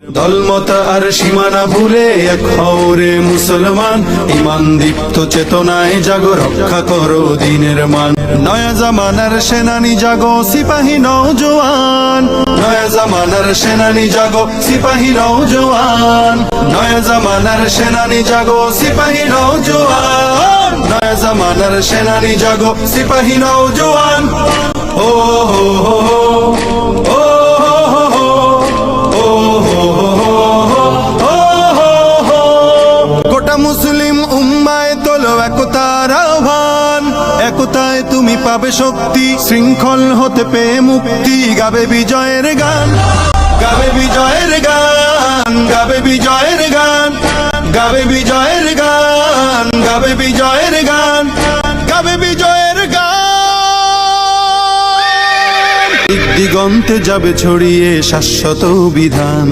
দলমত আর সীমানা ভুলে এক হও রে মুসলমান, ইমান দীপ্ত চেতনায় জাগো, রক্ষা করো দিনের মান। নয়া জামানার সেনানি জাগো, সিপাহী নওজোয়ান, নয়া জামানার সেনানি জাগো, সিপাহী নওজোয়ান, নয়া জামানার সেনানি জাগো, সিপাহী নওজোয়ান, নয়া জামানার সেনানি জাগো, সিপাহী নওজোয়ান। ও হো হো হো, ও মুসলিম উম্মায় তোলো একতার আহ্বান, একতায় তুমি পাবে শক্তি, শৃঙ্খল হতে পেয়ে মুক্তি। গাবে বিজয়ের গান, গাবে বিজয়ের গান, গাবে বিজয়ের গান, গাবে বিজয়ের গান, গাবে বিজয়ের গান, গাবে বিজয়ের গান। দিগন্তে যাবে ছড়িয়ে শাশ্বত বিধান।